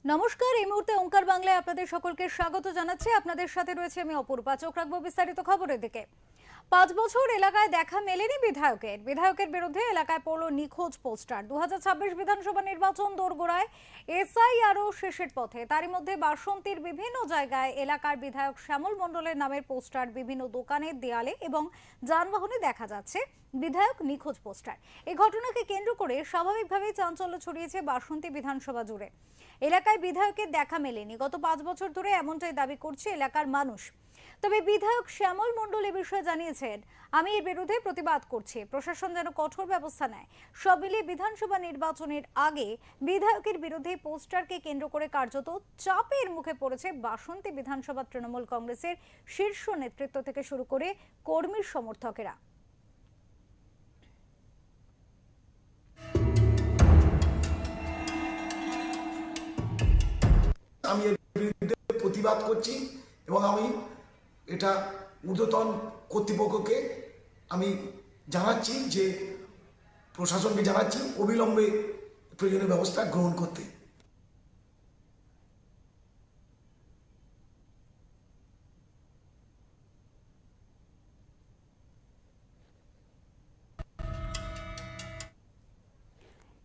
নমস্কার, এই মুহূর্তে ওঙ্কার বাংলায় আপনাদের সকলকে স্বাগত জানাচ্ছি। আপনাদের সাথে রয়েছে আমি অপূর্বা। চোখ রাখবো বিস্তারিত খবরের দিকে। 5 বছর এলাকায় দেখা মেলেনি বিধায়কের বিরুদ্ধে এলাকায় পড়লো নিখোঁজ পোস্টার। 2026 বিধানসভা নির্বাচন দোরগোড়ায়, এসআইআরও শেষের পথে। তারই মধ্যে বাসন্তীর বিভিন্ন জায়গায় এলাকার বিধায়ক শ্যামল মণ্ডলের নামের পোস্টার বিভিন্ন দোকানের দেয়ালে এবং যানবাহনে দেখা যাচ্ছে। বিধায়ক নিখোঁজ পোস্টার। এই ঘটনাকে কেন্দ্র করে স্বাভাবিকভাবেই চাঞ্চল্য ছড়িয়েছে বাসন্তী বিধানসভা জুড়ে। এলাকায় বিধায়কের দেখা মেলেনি। গত 5 বছর ধরে এমনটাই দাবি করছে এলাকার মানুষ। তবে বিধায়ক শ্যামল মণ্ডল এ বিষয়ে জানিয়েছেন, আমি এর বিরুদ্ধে প্রতিবাদ করছি, প্রশাসন যেন কঠোর ব্যবস্থা নেয়। সব মিলিয়ে বিধানসভা নির্বাচনের আগে বিধায়কের বিরুদ্ধে পোস্টারকে কেন্দ্র করে কার্যত চাপের মুখে পড়েছে বাসন্তী বিধানসভা তৃণমূল কংগ্রেসের শীর্ষ নেতৃত্ব থেকে শুরু করে কর্মী সমর্থকেরা। আমি এর বিরুদ্ধে প্রতিবাদ করছি এবং আমি এটা ঊর্ধ্বতন কর্তৃপক্ষকে আমি জানাচ্ছি, যে প্রশাসনকে জানাচ্ছি অবিলম্বে প্রয়োজনীয় ব্যবস্থা গ্রহণ করতে।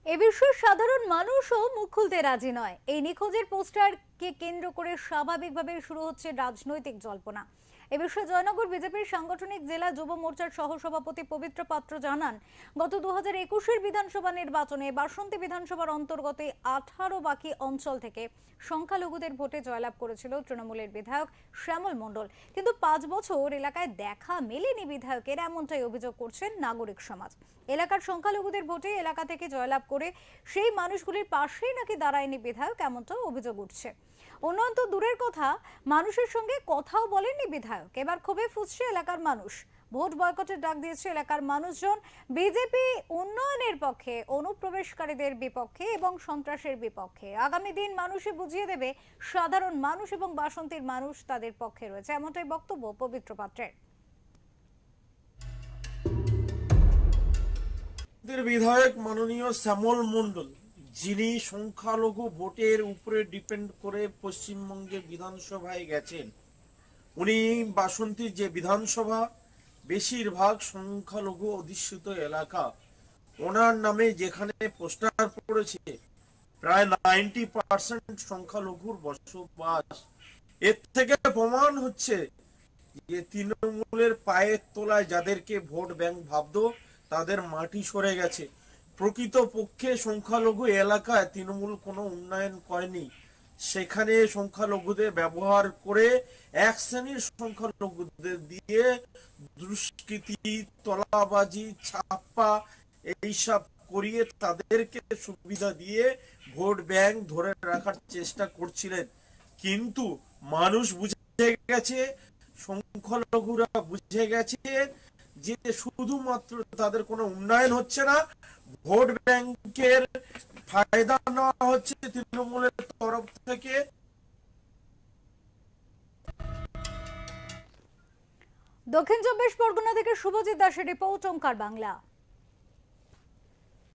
এ বিষয়ে সাধারণ মানুষও মুখ খুলতে রাজি নয়। এই নিখোঁজের পোস্টারকে কেন্দ্র করে স্বাভাবিকভাবে শুরু হচ্ছে রাজনৈতিক জল্পনা। এ বিষয়ে জয়নগর বিজেপির সাংগঠনিক জেলা যুব মোর্চার সহসভাপতি পবিত্র পাত্র জানান, গত 2021-এর বিধানসভা নির্বাচনে বাসন্তী বিধানসভার অন্তর্গত 18 বাকি অঞ্চল থেকে সংখ্যালঘুদের ভোটে জয়লাভ করেছিল তৃণমূলের বিধায়ক শ্যামল মণ্ডল। কিন্তু 5 বছর এলাকায় দেখা মেলেনি বিধায়কের, এমনটাই অভিযোগ করছেন নাগরিক সমাজ। এলাকার সংখ্যালঘুদের ভোটে এলাকা থেকে জয়লাভ করে সেই মানুষগুলির পাশেই নাকি দাঁড়ায়নি বিধায়ক, এমনটাও অভিযোগ উঠছে। উন্নয়ন তো দূরের কথা, মানুষের সঙ্গে কথাও বলেননি বিধায়ক। এবার ক্ষোভে ফুঁসছে এলাকার মানুষ। ভোট বয়কটের ডাক দিয়েছে এলাকার মানুষজন। বিজেপি উন্নয়নের পক্ষে, অনুপ্রবেশকারীদের বিপক্ষে এবং সন্ত্রাসের বিপক্ষে। আগামী দিন মানুষই বুঝিয়ে দেবে সাধারণ মানুষ এবং বাসন্তীর মানুষ তাদের পক্ষে রয়েছে, এমনটাই বক্তব্য পবিত্র পাত্রের। বিধায়ক মাননীয় শ্যামল মণ্ডল, যিনি সংখ্যালঘু ভোটের উপরে ডিপেন্ড করে পশ্চিমবঙ্গে বিধানসভায় গেছেন, উনি বাসন্তীর যে বিধানসভা বেশিরভাগ সংখ্যালঘু অধ্যুষিত এলাকা, ওনার নামে যেখানে পোস্টার পড়েছে প্রায় 90% সংখ্যালঘুর বসবাস। এর থেকে প্রমাণ হচ্ছে যে তৃণমূলের পায়ের তলায় যাদেরকে ভোট ব্যাংক ভাবতো তাদের মাটি সরে গেছে। প্রকৃত পক্ষে সংখ্যালঘু এলাকায় তৃণমূল কোনো উন্নয়ন করেনি। সেখানে সংখ্যালঘুদের ব্যবহার করে এক শ্রেণীর সংখ্যালঘুদের দিয়ে দুষ্কৃতি, তলাবাজি, ছাপ্পা এইসব করিয়ে তাদেরকে সুবিধা দিয়ে ভোট ব্যাংক ধরে রাখার চেষ্টা করছিলেন। কিন্তু মানুষ বুঝে গেছে, সংখ্যালঘুরা বুঝে গেছে যে শুধুমাত্র তাদের কোনো উন্নয়ন হচ্ছে না, ভোট ব্যাংকের ফায়দা নেওয়া হচ্ছে তৃণমূলের তরফ থেকে। দক্ষিণ 24 পরগনা থেকে শুভজিৎ দাসের রিপোর্ট, ওঙ্কার বাংলা।